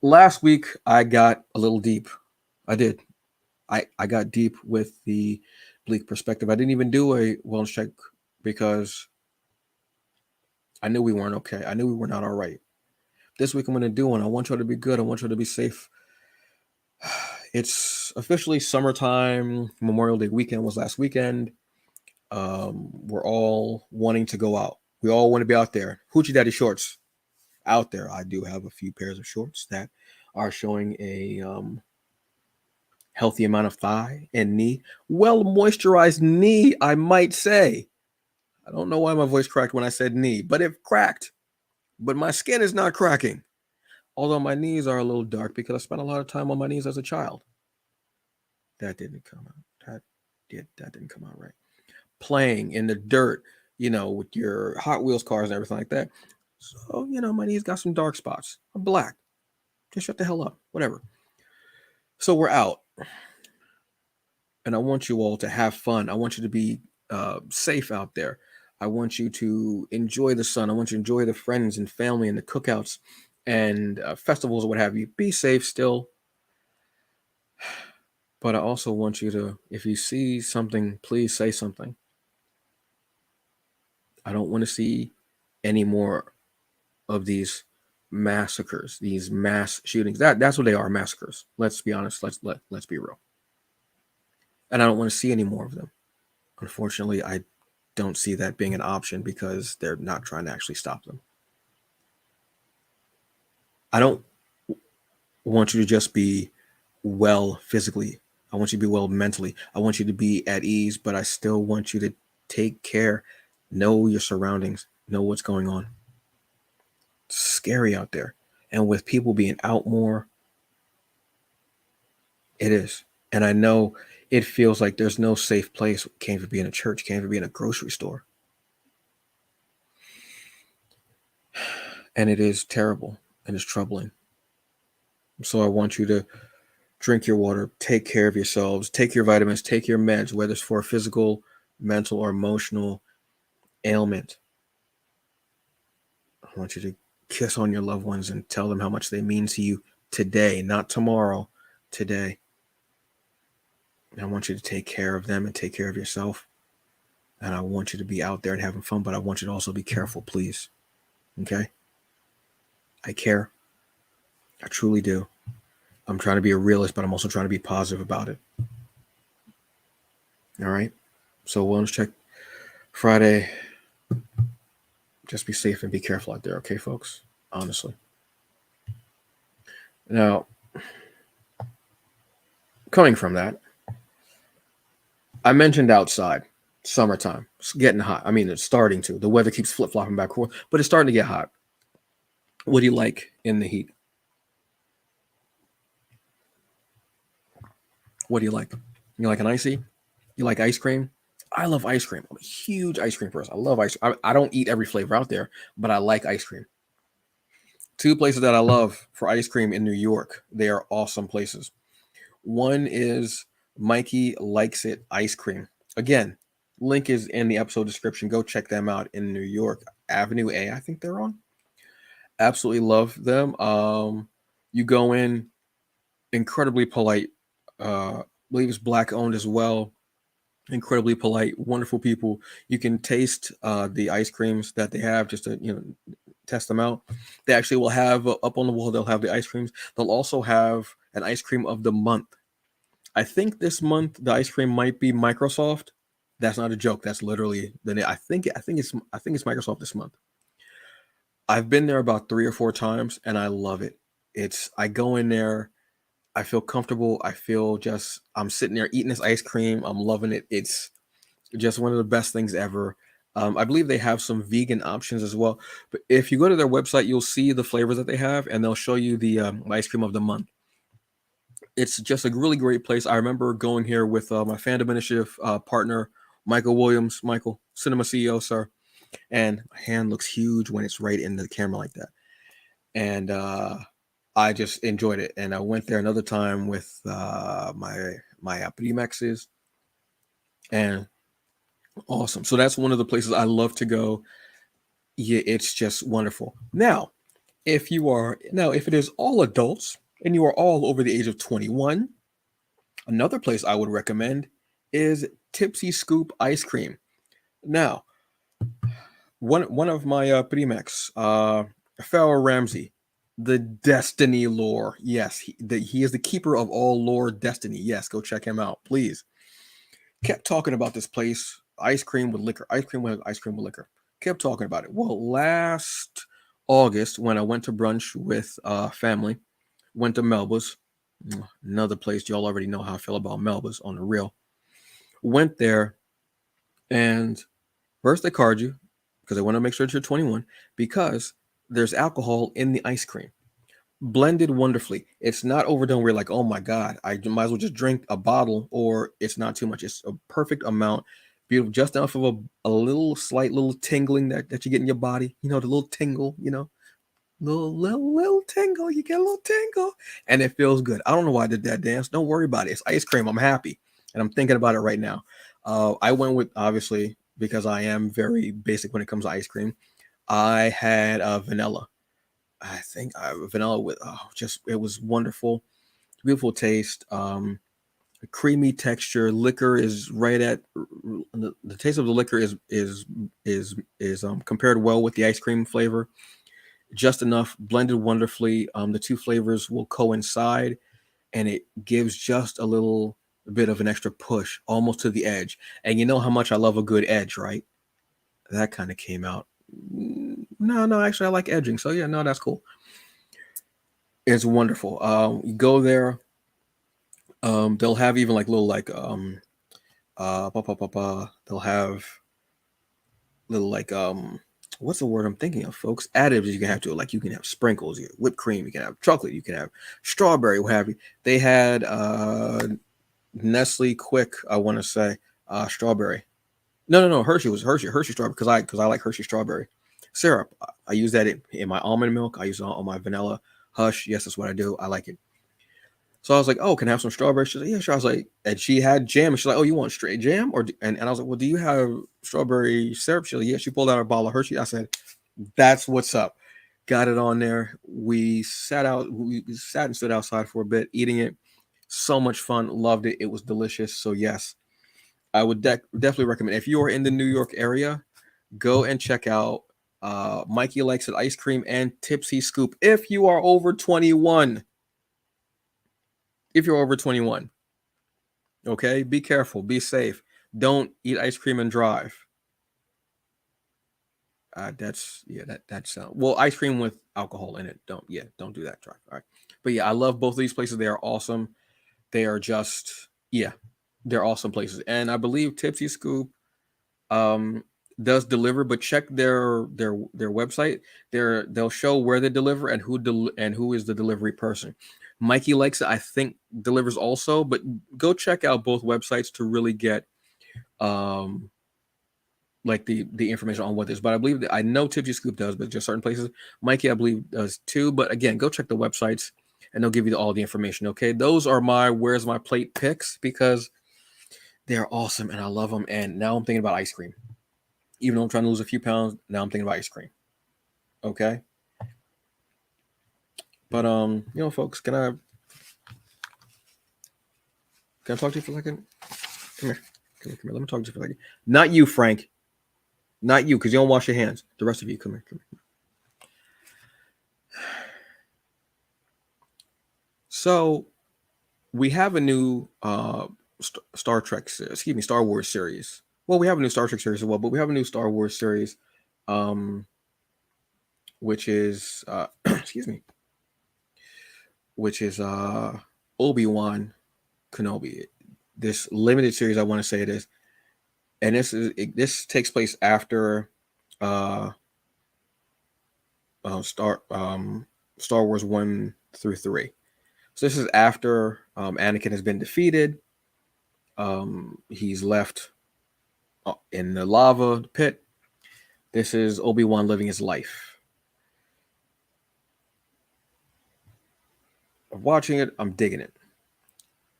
last week I got a little deep. I did. I got deep with the Bleek Perspective. I didn't even do a wellness check because I knew we weren't okay. I knew we were not all right. This week I'm going to do one. I want you to be good. I want you to be safe. It's officially summertime. Memorial Day weekend was last weekend. We're all wanting to go out. We all want to be out there. Hoochie Daddy shorts out there. I do have a few pairs of shorts that are showing a healthy amount of thigh and knee. Well moisturized knee, I might say. I don't know why my voice cracked when I said knee, but it cracked. But my skin is not cracking. Although my knees are a little dark because I spent a lot of time on my knees as a child. That didn't come out. That didn't come out right. Playing in the dirt, with your Hot Wheels cars and everything like that. So, my knees got some dark spots. I'm black. Just shut the hell up. Whatever. So we're out. And I want you all to have fun. I want you to be safe out there. I want you to enjoy the sun. I want you to enjoy the friends and family and the cookouts and festivals or what have you. Be safe still. But I also want you to, if you see something, please say something. I don't want to see any more of these massacres, these mass shootings. That's what they are, massacres. Let's be honest. Let's be real. And I don't want to see any more of them. Unfortunately, I don't see that being an option because they're not trying to actually stop them. I don't want you to just be well physically. I want you to be well mentally. I want you to be at ease, but I still want you to take care, know your surroundings, know what's going on. It's scary out there. And with people being out more, it is. And I know it feels like there's no safe place. Can't even be in a church, can't even be in a grocery store. And it is terrible and it's troubling. So I want you to drink your water, take care of yourselves, take your vitamins, take your meds, whether it's for a physical, mental, or emotional ailment. I want you to kiss on your loved ones and tell them how much they mean to you today, not tomorrow, today. I want you to take care of them and take care of yourself. And I want you to be out there and having fun, but I want you to also be careful, please. Okay? I care. I truly do. I'm trying to be a realist, but I'm also trying to be positive about it. All right? So wellness check Friday. Just be safe and be careful out there, okay, folks? Honestly. Now, coming from that, I mentioned outside, summertime. It's getting hot. I mean, it's starting to. The weather keeps flip-flopping back and forth, but it's starting to get hot. What do you like in the heat? What do you like? You like an icy? You like ice cream? I love ice cream. I'm a huge ice cream person. I love ice cream. I don't eat every flavor out there, but I like ice cream. Two places that I love for ice cream in New York. They are awesome places. One is Mikey Likes It Ice Cream. Again, link is in the episode description. Go check them out in New York. Avenue A, I think they're on. Absolutely love them. You go in, incredibly polite. I believe it's Black owned as well. Incredibly polite, wonderful people. You can taste the ice creams that they have just to test them out. They actually will have up on the wall. They'll have the ice creams. They'll also have an ice cream of the month. I think this month the ice cream might be Microsoft. That's not a joke. That's literally the name. I think it's Microsoft this month. I've been there about 3 or 4 times and I love it. I go in there, I feel comfortable. I feel I'm sitting there eating this ice cream. I'm loving it. It's just one of the best things ever. I believe they have some vegan options as well. But if you go to their website, you'll see the flavors that they have, and they'll show you the ice cream of the month. It's just a really great place. I remember going here with my fandom initiative partner, Michael Williams. Michael, Cinema CEO, sir. And my hand looks huge when it's right in the camera like that. And I just enjoyed it. And I went there another time with my Premexes. And awesome. So that's one of the places I love to go. Yeah, it's just wonderful. Now, if it is all adults and you are all over the age of 21, another place I would recommend is Tipsy Scoop Ice Cream. Now, one of my Primex, Pharaoh Ramsey, the Destiny lore. Yes, he is the keeper of all lore Destiny. Yes, go check him out, please. Kept talking about this place, ice cream with liquor, ice cream with liquor. Kept talking about it. Well, last August, when I went to brunch with family, went to Melba's, another place. Y'all already know how I feel about Melba's on the real. Went there, and first they card you because they want to make sure that you're 21 because there's alcohol in the ice cream. Blended wonderfully. It's not overdone. We're like, oh my God, I might as well just drink a bottle, or it's not too much. It's a perfect amount. Beautiful, just enough of a little slight little tingling that you get in your body. The little tingle, little tingle. You get a little tingle, and it feels good. I don't know why I did that dance. Don't worry about it. It's ice cream. I'm happy, and I'm thinking about it right now. I went with, obviously, because I am very basic when it comes to ice cream. I had vanilla. I think vanilla with it was wonderful, beautiful taste, creamy texture. Liquor is right at the taste of the liquor is compared well with the ice cream flavor, just enough, blended wonderfully. The two flavors will coincide, and it gives just a little bit of an extra push, almost to the edge. And you know how much I love a good edge, right? That kind of came out. No, actually, I like edging. So yeah, no, that's cool. It's wonderful. You go there. They'll have even like little they'll have little what's the word I'm thinking of, folks? Additives you can have to it. Like you can have sprinkles, you whipped cream, you can have chocolate, you can have strawberry, what have you. They had Nestle Quick, I want to say, strawberry. No, Hershey strawberry because I like Hershey strawberry syrup. I use that in my almond milk. I use it on my vanilla Hush. Yes, that's what I do. I like it. So I was like, oh, can I have some strawberry? She's like, yeah, sure. I was like, and she had jam. And she's like, oh, you want straight jam? And I was like, well, do you have strawberry syrup? She's like, yeah. She pulled out a bottle of Hershey. I said, that's what's up. Got it on there. We sat and stood outside for a bit, eating it. So much fun. Loved it. It was delicious. So yes, I would definitely recommend. If you are in the New York area, go and check out Mikey Likes It Ice Cream and Tipsy Scoop. If you are over 21. If you're over 21. Okay, be careful, be safe. Don't eat ice cream and drive. That's well, ice cream with alcohol in it. Don't do that. Drive. All right, but yeah, I love both of these places. They are awesome. They are just they're awesome places. And I believe Tipsy Scoop does deliver, but check their website. They'll show where they deliver and who is the delivery person. Mikey Likes It, I think, delivers also, but go check out both websites to really get like the information on what this. But I believe I know Tipsy Scoop does, but just certain places. Mikey, I believe, does too. But again, go check the websites and they'll give you all the information. Okay, those are my where's my plate picks because they're awesome and I love them. And now I'm thinking about ice cream. Even though I'm trying to lose a few pounds, now I'm thinking about ice cream. Okay. But folks, can I talk to you for a second? Come here. Let me talk to you for a second. Not you, Frank. Not you, because you don't wash your hands. The rest of you, come here. So we have a new Star Wars series. Well, we have a new Star Trek series as well, but we have a new Star Wars series, which is which is ObiWan Kenobi. This limited series, I want to say it is, and this takes place after Star Wars 1 through 3. So this is after Anakin has been defeated. He's left in the lava pit. This is Obi-Wan living his life. Watching it, I'm digging it.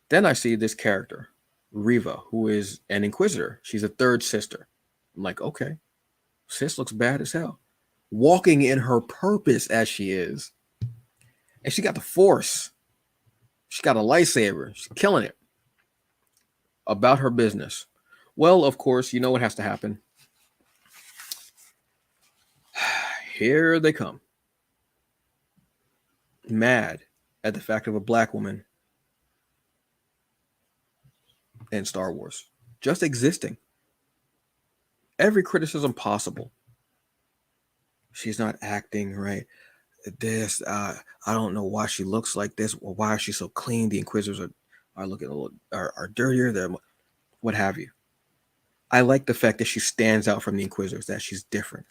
Then I see this character, Reva, who is an Inquisitor. She's a third sister. I'm like, okay, sis looks bad as hell. Walking in her purpose as she is. And she got the Force. She got a lightsaber. She's killing it. About her business. Well, of course, you know what has to happen. Here they come. Mad at the fact of a black woman in Star Wars. Just existing. Every criticism possible. She's not acting right. This, I don't know why she looks like this, or why is she so clean? The Inquisitors are looking a little are dirtier. They're what have you. I like the fact that she stands out from the Inquisitors, that she's different.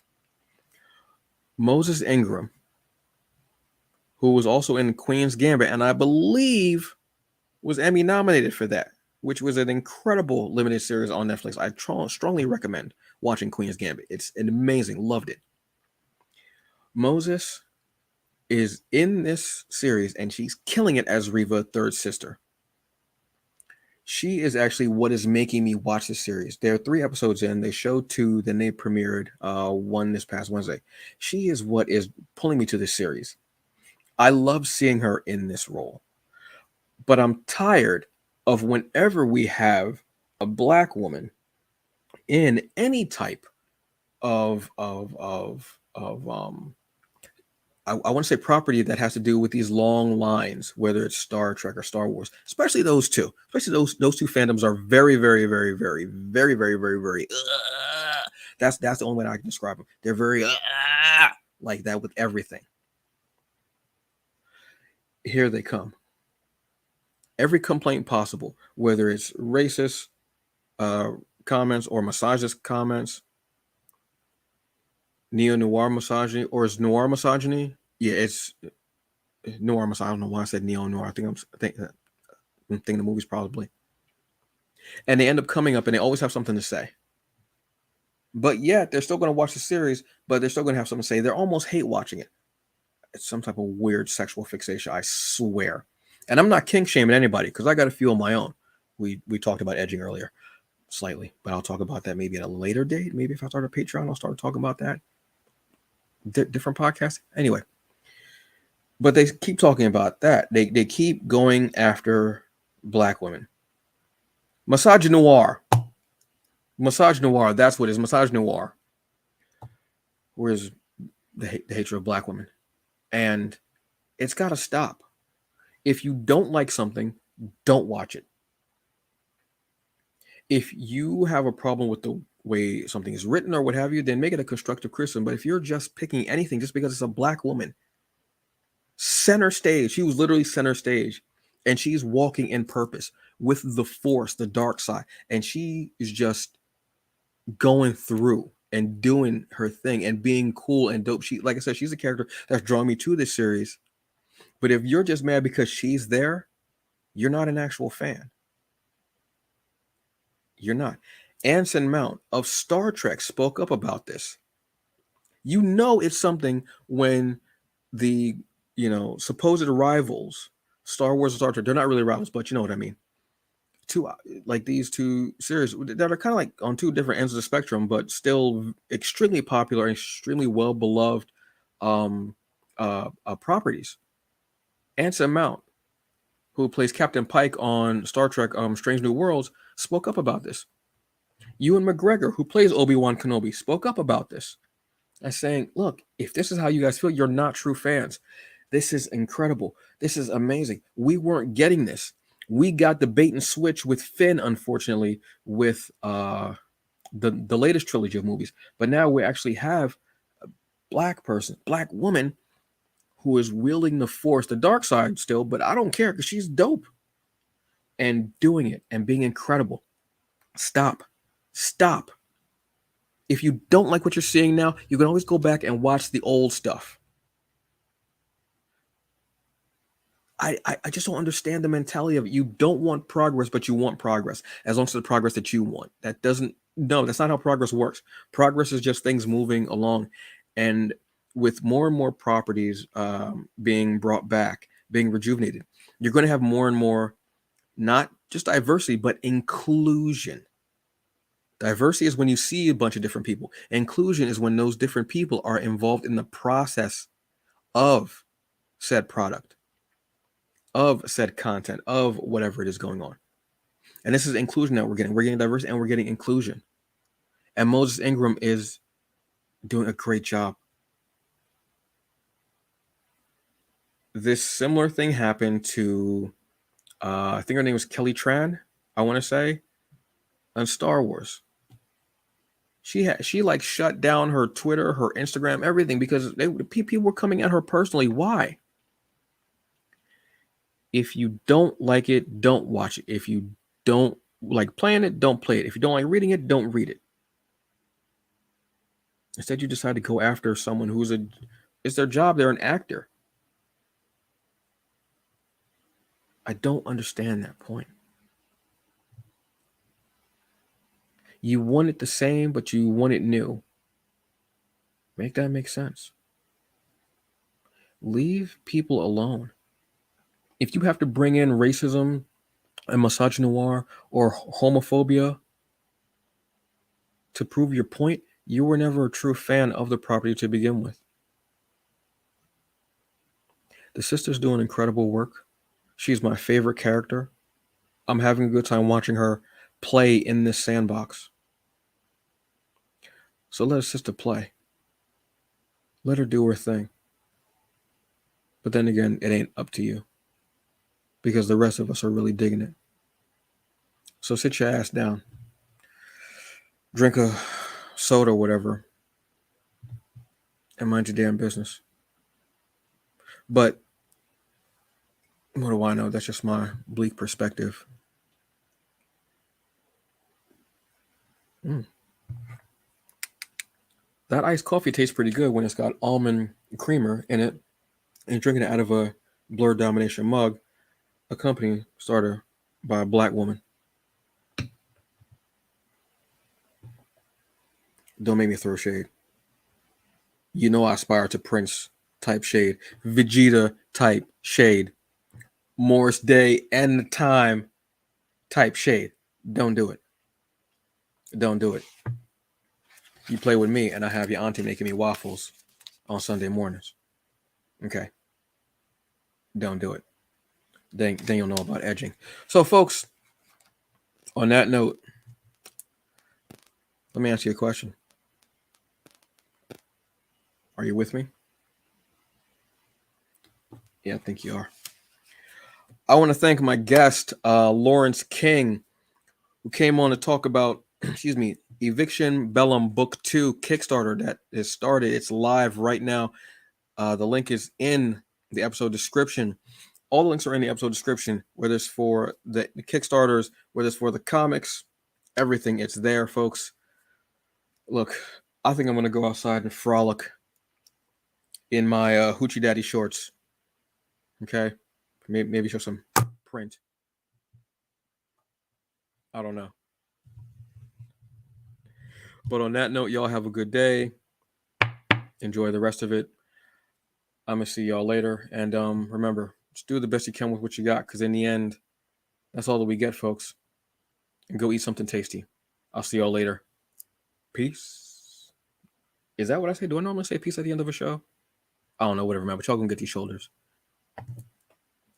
Moses Ingram, who was also in Queen's Gambit, and I believe was Emmy nominated for that, which was an incredible limited series on Netflix. I strongly recommend watching Queen's Gambit. It's amazing. Loved it. Moses is in this series, and she's killing it as Reva, third sister. She is actually what is making me watch this series. There are 3 episodes in. They showed 2, then they premiered one this past Wednesday. She is what is pulling me to this series. I love seeing her in this role. But I'm tired of whenever we have a black woman in any type of I want to say property that has to do with these long lines, whether it's Star Trek or Star Wars, especially those two. Especially those two fandoms are very, very, very, very, very, very, very, very. That's the only way I can describe them. They're very like that with everything. Here they come. Every complaint possible, whether it's racist comments or misogynist comments, neo-noir misogyny, or is noir misogyny? Yeah, it's noir misogyny. I don't know why I said neo-noir. I think I'm thinking the movies probably. And they end up coming up and they always have something to say. But yet they're still going to watch the series, but they're still going to have something to say. They're almost hate watching it. It's some type of weird sexual fixation, I swear. And I'm not kink shaming anybody because I got a few of my own. We talked about edging earlier slightly, but I'll talk about that maybe at a later date. Maybe if I start a Patreon, I'll start talking about that. Different podcasts. Anyway, but they keep talking about that. They keep going after black women. Misogynoir. Misogynoir. That's what it is. Misogynoir. Where's the hatred of black women? And it's got to stop. If you don't like something, don't watch it. If you have a problem with the way something is written or what have you, then make it a constructive criticism. But if you're just picking anything just because it's a black woman, center stage, she was literally center stage, and she's walking in purpose with the force, the dark side, and she is just going through and doing her thing and being cool and dope. She, like I said, she's a character that's drawn me to this series. But if you're just mad because she's there, you're not an actual fan. You're not. Anson Mount of Star Trek spoke up about this. You know it's something when the, supposed rivals, Star Wars and Star Trek, they're not really rivals, but you know what I mean. These two series that are kind of like on two different ends of the spectrum, but still extremely popular and extremely well beloved properties. Anson Mount, who plays Captain Pike on Star Trek Strange New Worlds, spoke up about this. Ewan McGregor, who plays Obi-Wan Kenobi, spoke up about this as saying, look, if this is how you guys feel, you're not true fans. This is incredible. This is amazing. We weren't getting this. We got the bait and switch with Finn, unfortunately, with the latest trilogy of movies. But now we actually have a black woman, who is wielding the force, the dark side still, but I don't care because she's dope and doing it and being incredible. Stop. If you don't like what you're seeing now, you can always go back and watch the old stuff. I just don't understand the mentality of it. You don't want progress, but you want progress as long as it's the progress that you want. That's not how progress works. Progress is just things moving along. And with more and more properties being brought back, being rejuvenated, you're going to have more and more, not just diversity, but inclusion. Diversity is when you see a bunch of different people. Inclusion is when those different people are involved in the process of said product, of said content, of whatever it is going on. And this is inclusion that we're getting. We're getting diversity and we're getting inclusion. And Moses Ingram is doing a great job. This similar thing happened to, I think her name was Kelly Tran, I want to say, on Star Wars. She shut down her Twitter, her Instagram, everything because people were coming at her personally. Why? If you don't like it, don't watch it. If you don't like playing it, don't play it. If you don't like reading it, don't read it. Instead, you decide to go after someone it's their job. They're an actor. I don't understand that point. You want it the same, but you want it new. Make that make sense. Leave people alone. If you have to bring in racism and misogynoir or homophobia to prove your point, you were never a true fan of the property to begin with. The sister's doing incredible work. She's my favorite character. I'm having a good time watching her play in this sandbox. So let her sister play. Let her do her thing. But then again, it ain't up to you. Because the rest of us are really digging it. So sit your ass down. Drink a soda or whatever. And mind your damn business. But what do I know? That's just my bleak perspective. That iced coffee tastes pretty good when it's got almond creamer in it and drinking it out of a Blur Domination mug, a company started by a black woman. Don't make me throw shade. You know I aspire to Prince type shade, Vegeta type shade. Morris Day and the time type shade. Don't do it. Don't do it. You play with me and I have your auntie making me waffles on Sunday mornings. Okay. Don't do it. Then you'll know about edging. So, folks, on that note, let me ask you a question. Are you with me? Yeah, I think you are. I want to thank my guest, Lawrence King, who came on to talk about, excuse me, Eviction Bellum Book 2 Kickstarter that is started. It's live right now. The link is in the episode description. All the links are in the episode description, whether it's for the Kickstarters, whether it's for the comics, everything. It's there, folks. Look, I think I'm going to go outside and frolic in my Hoochie Daddy shorts. Okay? Maybe show some print. I don't know. But on that note, y'all have a good day. Enjoy the rest of it. I'm going to see y'all later. And remember, just do the best you can with what you got, because in the end, that's all that we get, folks. And go eat something tasty. I'll see y'all later. Peace. Is that what I say? Do I normally say peace at the end of a show? I don't know, whatever, man. But y'all gonna get these shoulders.